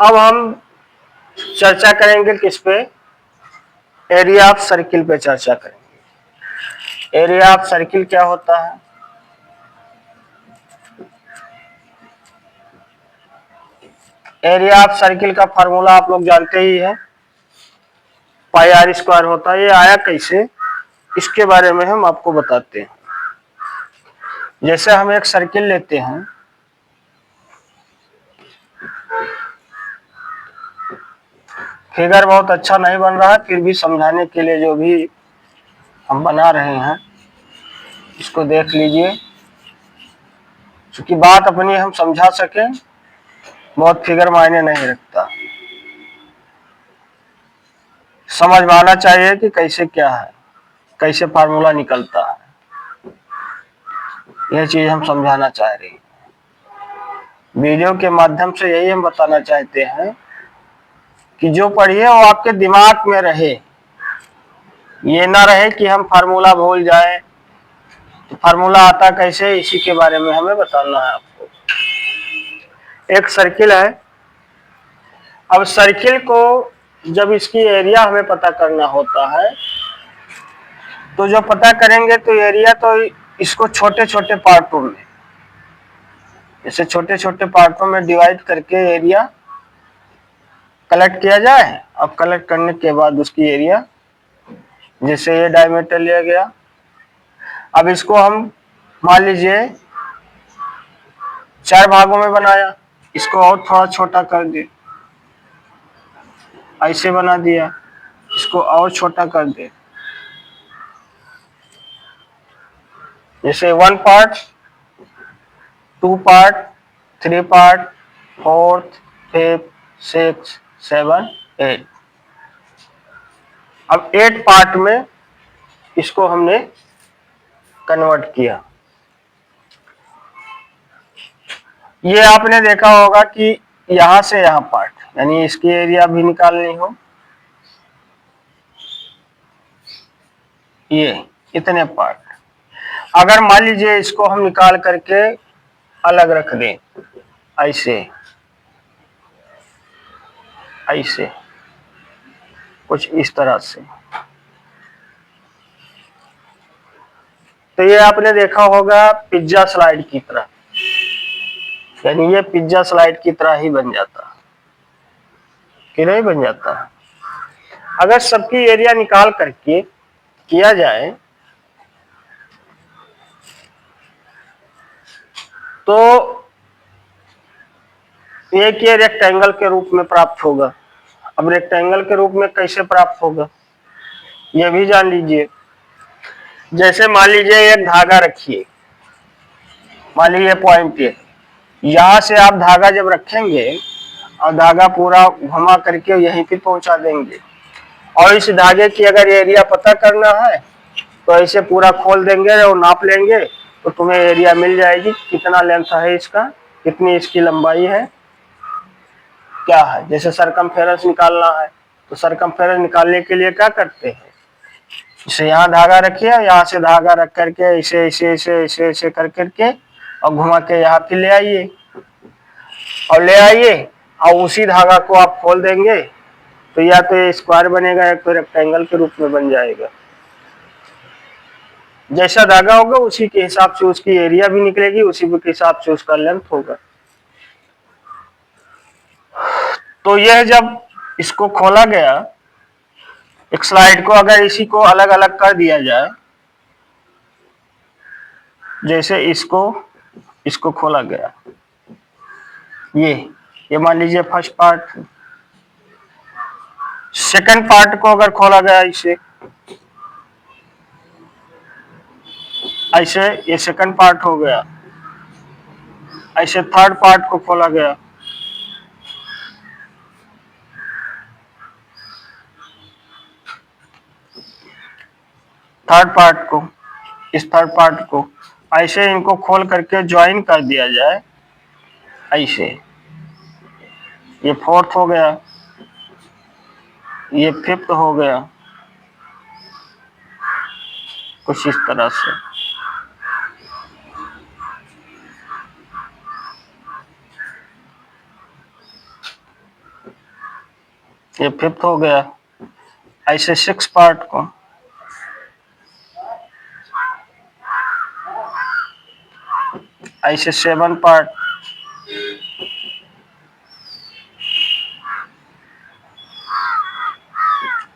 अब हम चर्चा करेंगे किस पे, एरिया ऑफ सर्किल पे चर्चा करेंगे। एरिया ऑफ सर्किल क्या होता है? एरिया ऑफ सर्किल का फार्मूला आप लोग जानते ही है, पाई आर स्क्वायर होता है। ये आया कैसे, इसके बारे में हम आपको बताते हैं। जैसे हम एक सर्किल लेते हैं, फिगर बहुत अच्छा नहीं बन रहा है, फिर भी समझाने के लिए जो भी हम बना रहे हैं इसको देख लीजिए, क्योंकि बात अपनी हम समझा सकें, बहुत फिगर मायने नहीं रखता। समझ में आना चाहिए कि कैसे क्या है, कैसे फार्मूला निकलता है, यह चीज हम समझाना चाह रहे हैं। वीडियो के माध्यम से यही हम बताना चाहते हैं कि जो पढ़िए वो आपके दिमाग में रहे, ये ना रहे कि हम फार्मूला भूल जाए। तो फार्मूला आता कैसे, इसी के बारे में हमें बताना है आपको। एक सर्किल है, अब सर्किल को जब इसकी एरिया हमें पता करना होता है, तो जो पता करेंगे तो एरिया, तो इसको छोटे छोटे पार्टों में, जैसे छोटे छोटे पार्टों में डिवाइड करके एरिया कलेक्ट किया जाए। अब कलेक्ट करने के बाद उसकी एरिया, जैसे ये डायमीटर लिया गया, अब इसको हम मान लीजिए 4 भागों में बनाया, इसको और थोड़ा छोटा कर दे, ऐसे बना दिया, इसको और छोटा कर दे, जैसे 1 part, 2 part, 3 part, 4th, 5th, 6th, 7, 8। अब 8 पार्ट में इसको हमने कन्वर्ट किया। ये आपने देखा होगा कि यहां से यहां पार्ट, यानी इसकी एरिया भी निकालनी हो, ये इतने पार्ट। अगर मान लीजिए इसको हम निकाल करके अलग रख दें, ऐसे ऐसे कुछ इस तरह से, तो ये आपने देखा होगा पिज्जा स्लाइड की तरह, यानी ये पिज्जा स्लाइड की तरह ही बन जाता कि नहीं बन जाता। अगर सबकी एरिया निकाल करके किया जाए तो एक ये रेक्टेंगल के रूप में प्राप्त होगा। अब रेक्टेंगल के रूप में कैसे प्राप्त होगा ये भी जान लीजिए। जैसे मान लीजिए एक धागा रखिए, मान लीजिए पॉइंट ये, यहां से आप धागा जब रखेंगे और धागा पूरा घुमा करके यहीं पे पहुंचा देंगे, और इस धागे की अगर एरिया पता करना है तो ऐसे पूरा खोल देंगे और नाप लेंगे, तो तुम्हें एरिया मिल जाएगी, कितना लेंथ है इसका, कितनी इसकी लंबाई है, क्या है। जैसे सरकमफेरेंस निकालना है, तो सरकमफेरेंस निकालने के लिए क्या करते हैं, इसे यहाँ धागा रखिए, यहाँ से धागा रख करके ऐसे ऐसे ऐसे ऐसे ऐसे कर करके और घुमा के यहाँ पे ले आइए, और ले आइए और उसी धागा को आप खोल देंगे, तो या तो ये स्क्वायर बनेगा या तो रेक्टेंगल के रूप में बन जाएगा। जैसा धागा होगा उसी के हिसाब से उसकी एरिया भी निकलेगी, उसी के हिसाब से उसका लेंथ होगा। तो यह जब इसको खोला गया, एक स्लाइड को अगर इसी को अलग अलग कर दिया जाए, जैसे इसको खोला गया, ये मान लीजिए फर्स्ट पार्ट। सेकंड पार्ट को अगर खोला गया इसे ऐसे, ये सेकंड पार्ट हो गया, ऐसे थर्ड पार्ट को खोला गया, थर्ड पार्ट को, इस थर्ड पार्ट को ऐसे इनको खोल करके ज्वाइन कर दिया जाए, ऐसे ये फोर्थ हो गया, ये फिफ्थ हो गया, कुछ इस तरह से। ये फिफ्थ हो गया। ऐसे 6 पार्ट को ऐसे 7 पार्ट,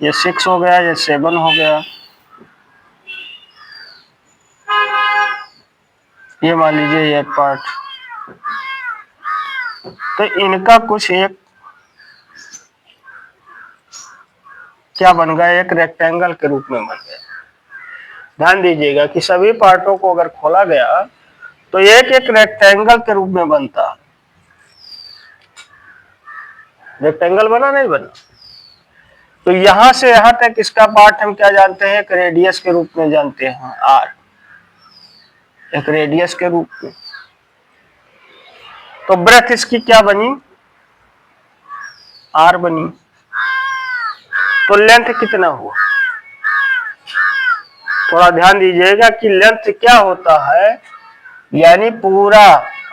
ये 6 हो गया, ये 7 हो गया, ये मान लीजिए 8 पार्ट। तो इनका कुछ एक क्या बन गया, एक रेक्टेंगल के रूप में बन गया। ध्यान दीजिएगा कि सभी पार्टों को अगर खोला गया तो एक एक रेक्टेंगल के रूप में बनता है। रेक्टेंगल बना नहीं बना? तो यहां से यहां तक इसका पार्ट हम क्या जानते हैं, एक रेडियस के रूप में जानते हैं, आर, एक रेडियस के रूप में। तो ब्रेथ इसकी क्या बनी, आर बनी। तो लेंथ कितना हुआ, थोड़ा ध्यान दीजिएगा कि लेंथ क्या होता है, यानी पूरा,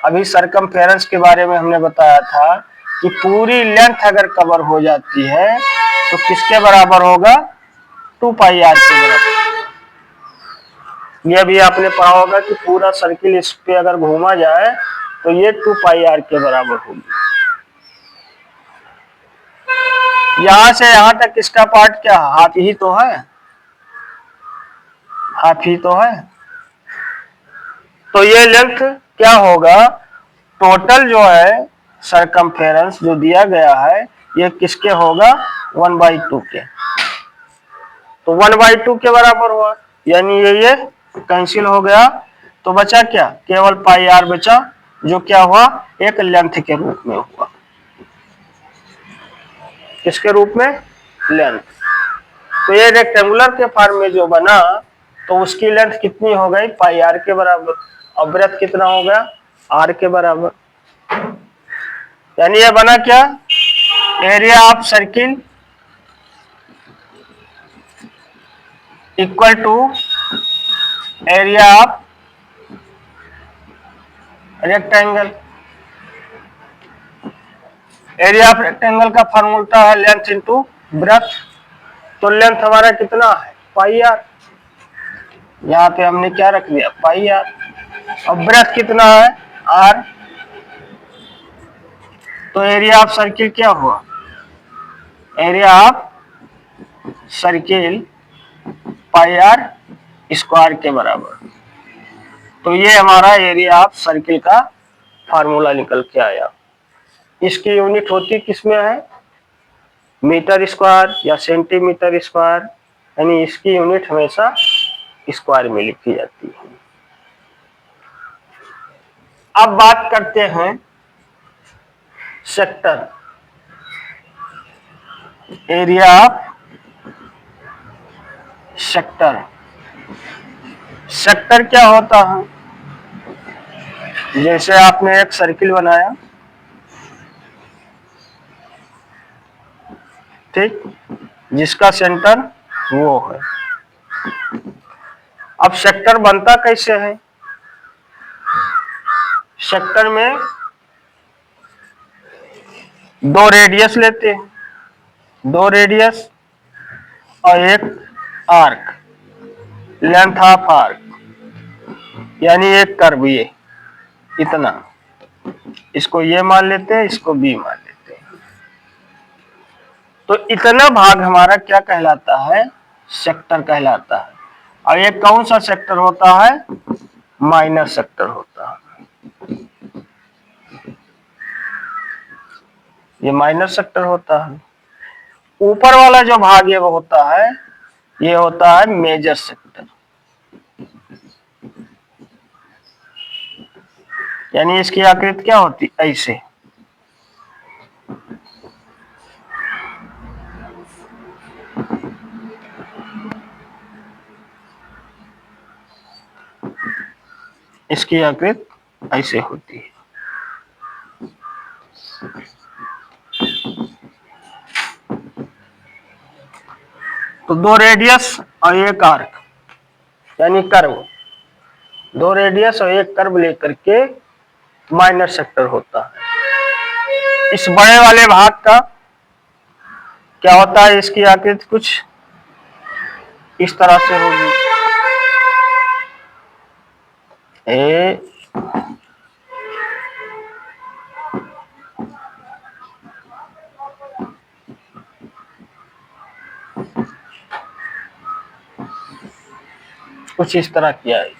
अभी सरकमफेरेंस के बारे में हमने बताया था कि पूरी लेंथ अगर कवर हो जाती है तो किसके बराबर होगा, 2 पाई आर के बराबर। यह भी आपने पढ़ा होगा कि पूरा सर्किल इस पे अगर घूमा जाए तो ये 2 पाई आर के बराबर होगी। यहां से यहां तक इसका पार्ट क्या, हाफ ही तो है, हाफ ही तो है। तो ये लेंथ क्या होगा, टोटल जो है सरकमफेरेंस जो दिया गया है ये किसके होगा, 1/2 के। तो 1/2 के बराबर हुआ, यानी ये कैंसिल हो गया। तो बचा क्या, केवल पाई आर बचा, जो क्या हुआ, एक लेंथ के रूप में हुआ। किसके रूप में, लेंथ। तो ये रेक्टेंगुलर के फॉर्म में जो बना तो उसकी लेंथ कितनी हो गई, पाई आर के बराबर, और ब्रेथ कितना हो गया, आर के बराबर। यानी ये बना क्या, area of circle equal to area of rectangle. Area of rectangle का फॉर्मूला है लेंथ इंटू ब्रेथ। तो लेंथ हमारा कितना है, पाई आर, यहाँ पे हमने क्या रख दिया, पाई आर। और ब्रेथ कितना है, आर। तो एरिया ऑफ सर्किल क्या हुआ, area of circle pi r square के बराबर। तो ये हमारा एरिया ऑफ सर्किल का फार्मूला निकल के आया। इसकी यूनिट होती किसमें है, मीटर स्क्वायर या सेंटीमीटर स्क्वायर, यानी इसकी यूनिट हमेशा स्क्वायर में लिखी जाती है। अब बात करते हैं sector, area of sector. Sector क्या होता है, जैसे आपने एक सर्किल बनाया, ठीक, जिसका सेंटर वो है। अब सेक्टर बनता कैसे है, सेक्टर में 2 रेडियस लेते हैं, 2 रेडियस और एक आर्क, लेंथ ऑफ आर्क, यानी एक कर्व, ये इतना, इसको ये मान लेते हैं, इसको बी मान लेते हैं। तो इतना भाग हमारा क्या कहलाता है, सेक्टर कहलाता है। और ये कौन सा सेक्टर होता है, माइनर सेक्टर होता है। ये माइनर सेक्टर होता है। ऊपर वाला जो भाग ये वो होता है, ये होता है मेजर सेक्टर, यानी इसकी आकृति क्या होती, ऐसे। इसकी आकृति ऐसे होती है। तो 2 रेडियस और एक आर्क, यानी कर्व, 2 रेडियस और एक कर्व लेकर के माइनर सेक्टर होता है। इस बड़े वाले भाग का क्या होता है, इसकी आकृति कुछ इस तरह से होगी। ए कुछ इस तरह किया है।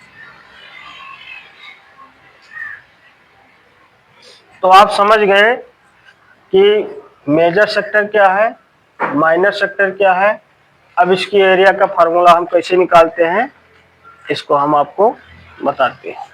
तो आप समझ गए कि मेजर सेक्टर क्या है, माइनर सेक्टर क्या है। अब इसकी एरिया का फार्मूला हम कैसे निकालते हैं, इसको हम आपको बताते हैं।